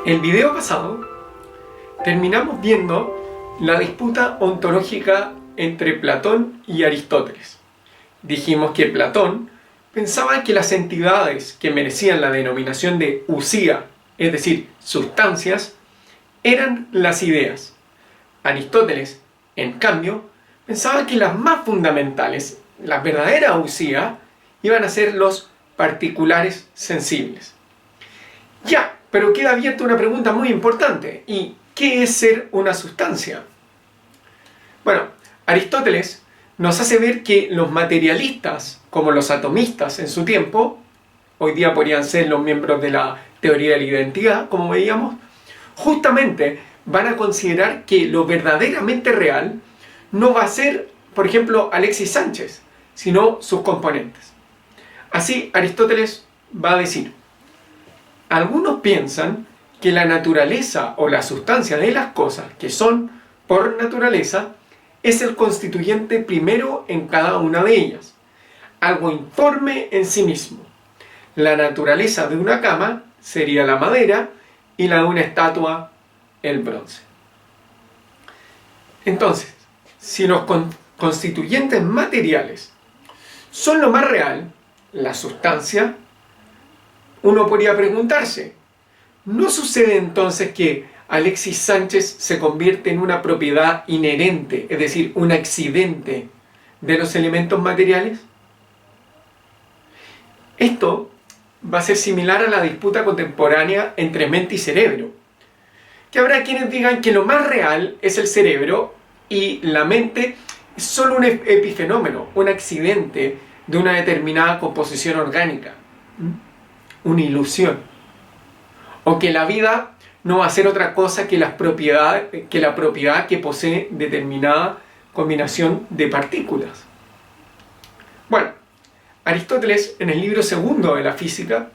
El video pasado terminamos viendo la disputa ontológica entre Platón y Aristóteles. Dijimos que Platón pensaba que las entidades que merecían la denominación de usía, es decir, sustancias, eran las ideas. Aristóteles, en cambio, pensaba que las más fundamentales, la verdadera usía, iban a ser los particulares sensibles. Ya, pero queda abierta una pregunta muy importante. ¿Y qué es ser una sustancia? Bueno, Aristóteles nos hace ver que los materialistas, como los atomistas en su tiempo, hoy día podrían ser los miembros de la teoría de la identidad, como veíamos, justamente van a considerar que lo verdaderamente real no va a ser, por ejemplo, Alexis Sánchez, sino sus componentes. Así, Aristóteles va a decir: algunos piensan que la naturaleza o la sustancia de las cosas, que son por naturaleza, es el constituyente primero en cada una de ellas, algo informe en sí mismo. La naturaleza de una cama sería la madera y la de una estatua el bronce. Entonces, si los constituyentes materiales son lo más real, la sustancia, uno podría preguntarse, ¿no sucede entonces que Alexis Sánchez se convierte en una propiedad inherente, es decir, un accidente de los elementos materiales? Esto va a ser similar a la disputa contemporánea entre mente y cerebro, que habrá quienes digan que lo más real es el cerebro y la mente es solo un epifenómeno, un accidente de una determinada composición orgánica, una ilusión, o que la vida no va a ser otra cosa que la propiedad que posee determinada combinación de partículas. Bueno, Aristóteles, en el libro segundo de la física,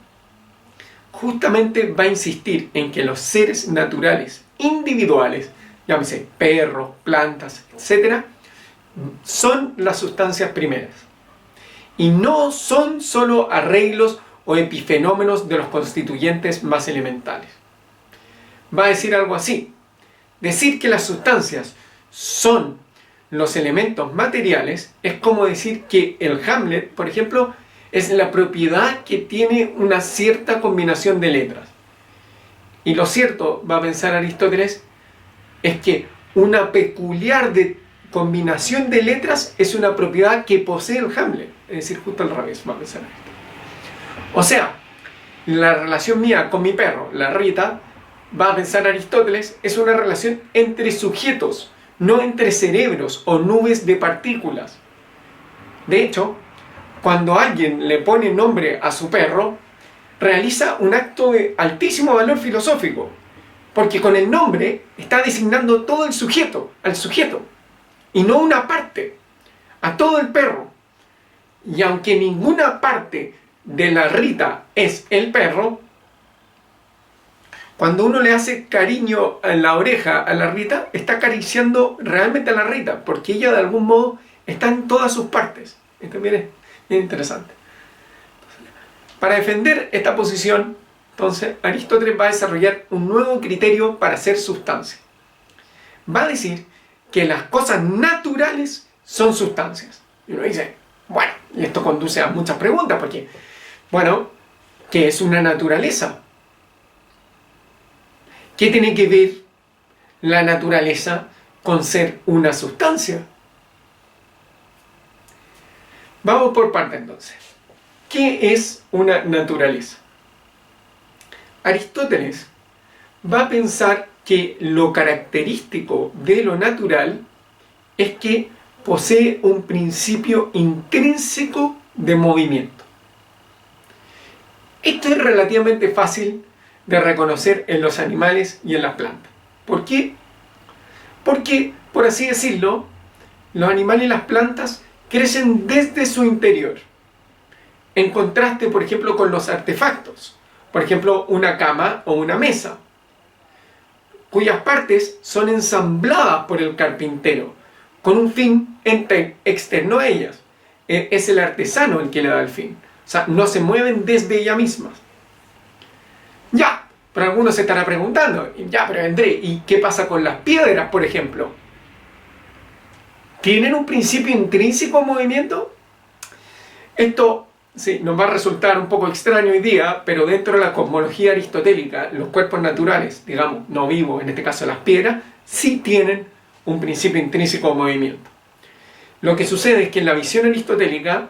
justamente va a insistir en que los seres naturales individuales, llámese perros, plantas, etc., son las sustancias primeras y no son solo arreglos o epifenómenos de los constituyentes más elementales. Va a decir algo así: decir que las sustancias son los elementos materiales es como decir que el Hamlet, por ejemplo, es la propiedad que tiene una cierta combinación de letras. Y lo cierto, va a pensar Aristóteles, es que una peculiar combinación de letras es una propiedad que posee el Hamlet. Es decir, justo al revés, va a pensar esto. O sea, la relación mía con mi perro, la Rita, va a pensar Aristóteles, es una relación entre sujetos, no entre cerebros o nubes de partículas. De hecho, cuando alguien le pone nombre a su perro, realiza un acto de altísimo valor filosófico, porque con el nombre está designando todo el sujeto, al sujeto, y no una parte, a todo el perro. Y aunque ninguna parte de la Rita es el perro, cuando uno le hace cariño en la oreja a la Rita, está acariciando realmente a la Rita, porque ella de algún modo está en todas sus partes. Esto también es bien interesante. Para defender esta posición, entonces, Aristóteles va a desarrollar un nuevo criterio para ser sustancia. Va a decir que las cosas naturales son sustancias. Y uno dice, bueno, y esto conduce a muchas preguntas, porque, bueno, ¿qué es una naturaleza? ¿Qué tiene que ver la naturaleza con ser una sustancia? Vamos por partes entonces. ¿Qué es una naturaleza? Aristóteles va a pensar que lo característico de lo natural es que posee un principio intrínseco de movimiento. Esto es relativamente fácil de reconocer en los animales y en las plantas. ¿Por qué? Porque, por así decirlo, los animales y las plantas crecen desde su interior, en contraste, por ejemplo, con los artefactos, por ejemplo, una cama o una mesa, cuyas partes son ensambladas por el carpintero, con un fin externo a ellas. Es el artesano el que le da el fin. O sea, no se mueven desde ellas mismas. Ya, Pero algunos se estarán preguntando, ya, pero André, ¿y qué pasa con las piedras, por ejemplo? ¿Tienen un principio intrínseco en movimiento? Esto sí, nos va a resultar un poco extraño hoy día, pero dentro de la cosmología aristotélica, los cuerpos naturales, digamos, no vivos, en este caso las piedras, sí tienen un principio intrínseco de movimiento. Lo que sucede es que en la visión aristotélica,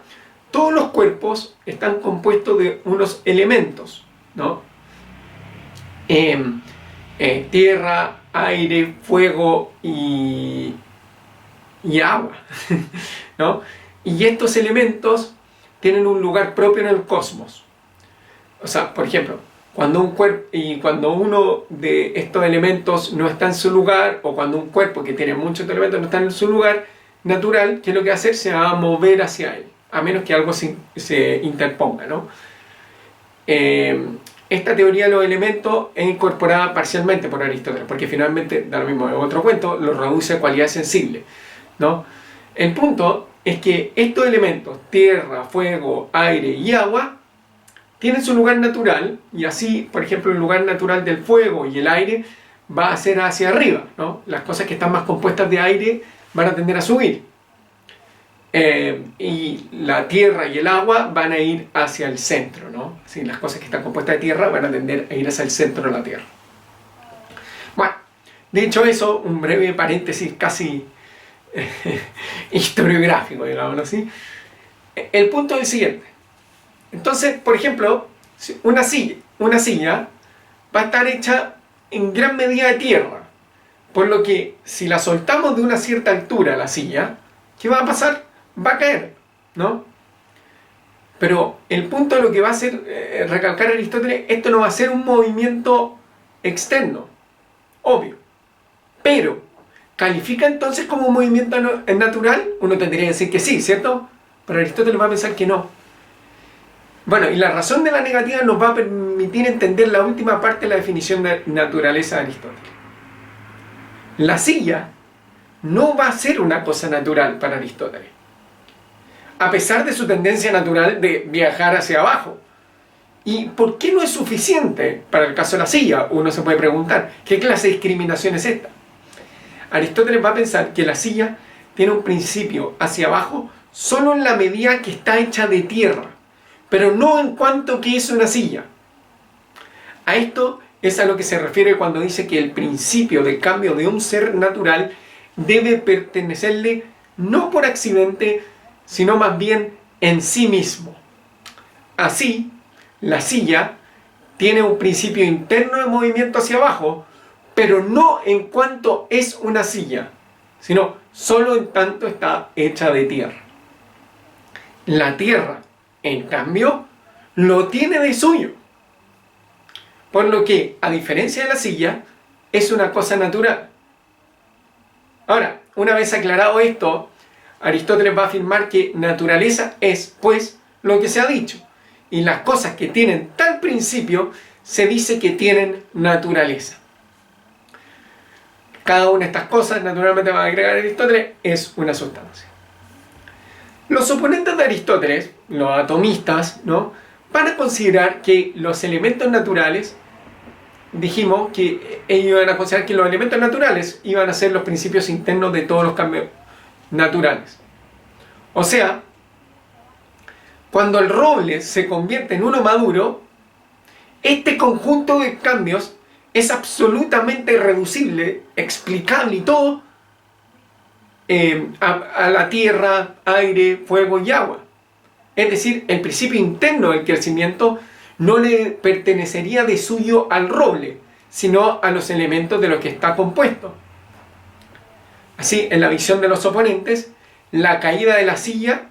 todos los cuerpos están compuestos de unos elementos, ¿no? Tierra, aire, fuego y agua, ¿no? Y estos elementos tienen un lugar propio en el cosmos. O sea, por ejemplo, cuando uno de estos elementos no está en su lugar, o cuando un cuerpo que tiene muchos elementos no está en su lugar natural, ¿qué es lo que va a hacer? Se va a mover hacia él, a menos que algo se interponga, ¿no? Esta teoría de los elementos es incorporada parcialmente por Aristóteles, porque finalmente, da lo mismo, es otro cuento, lo reduce a cualidades sensibles, ¿no? El punto es que estos elementos, tierra, fuego, aire y agua, tienen su lugar natural, y así, por ejemplo, el lugar natural del fuego y el aire va a ser hacia arriba, ¿no? Las cosas que están más compuestas de aire van a tender a subir. Y la tierra y el agua van a ir hacia el centro, ¿no? Sí, las cosas que están compuestas de tierra van a tender a ir hacia el centro de la tierra. Bueno, dicho eso, un breve paréntesis casi historiográfico, digámoslo así. El punto es el siguiente. Entonces, por ejemplo, una silla va a estar hecha en gran medida de tierra, por lo que si la soltamos de una cierta altura la silla, ¿qué va a pasar? Va a caer, ¿no? Pero el punto de lo que va a hacer recalcar Aristóteles, esto no va a ser un movimiento externo, obvio, pero ¿califica entonces como un movimiento natural? Uno tendría que decir que sí, ¿cierto? Pero Aristóteles va a pensar que no. Bueno, y la razón de la negativa nos va a permitir entender la última parte de la definición de naturaleza de Aristóteles. La silla no va a ser una cosa natural para Aristóteles, a pesar de su tendencia natural de viajar hacia abajo. ¿Y por qué no es suficiente para el caso de la silla? Uno se puede preguntar, ¿qué clase de discriminación es esta? Aristóteles va a pensar que la silla tiene un principio hacia abajo solo en la medida que está hecha de tierra, pero no en cuanto que es una silla. A esto es a lo que se refiere cuando dice que el principio de cambio de un ser natural debe pertenecerle no por accidente, sino más bien en sí mismo. Así, la silla tiene un principio interno de movimiento hacia abajo, pero no en cuanto es una silla, sino solo en tanto está hecha de tierra. La tierra, en cambio, lo tiene de suyo, por lo que, a diferencia de la silla, es una cosa natural. Ahora, una vez aclarado esto, Aristóteles va a afirmar que naturaleza es, pues, lo que se ha dicho, y las cosas que tienen tal principio se dice que tienen naturaleza. Cada una de estas cosas, naturalmente va a agregar Aristóteles, es una sustancia. Los oponentes de Aristóteles, los atomistas, ¿no?, van a considerar que los elementos naturales, dijimos que ellos iban a considerar que los elementos naturales iban a ser los principios internos de todos los cambios naturales. O sea, cuando el roble se convierte en uno maduro, este conjunto de cambios es absolutamente reducible, explicable y todo a la tierra, aire, fuego y agua. Es decir, el principio interno del crecimiento no le pertenecería de suyo al roble, sino a los elementos de los que está compuesto. Así, en la visión de los oponentes, la caída de la silla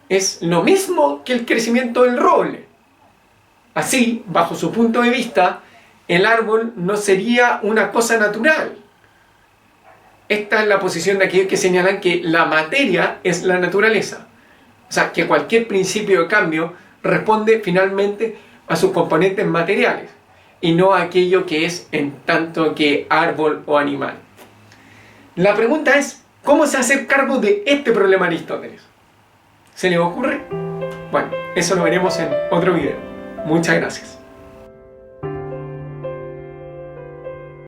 es lo mismo que el crecimiento del roble. Así, bajo su punto de vista, el árbol no sería una cosa natural. Esta es la posición de aquellos que señalan que la materia es la naturaleza. O sea, que cualquier principio de cambio responde finalmente a sus componentes materiales y no a aquello que es en tanto que árbol o animal. La pregunta es, ¿cómo se hace cargo de este problema Aristóteles? ¿Se le ocurre? Bueno, eso lo veremos en otro video. Muchas gracias.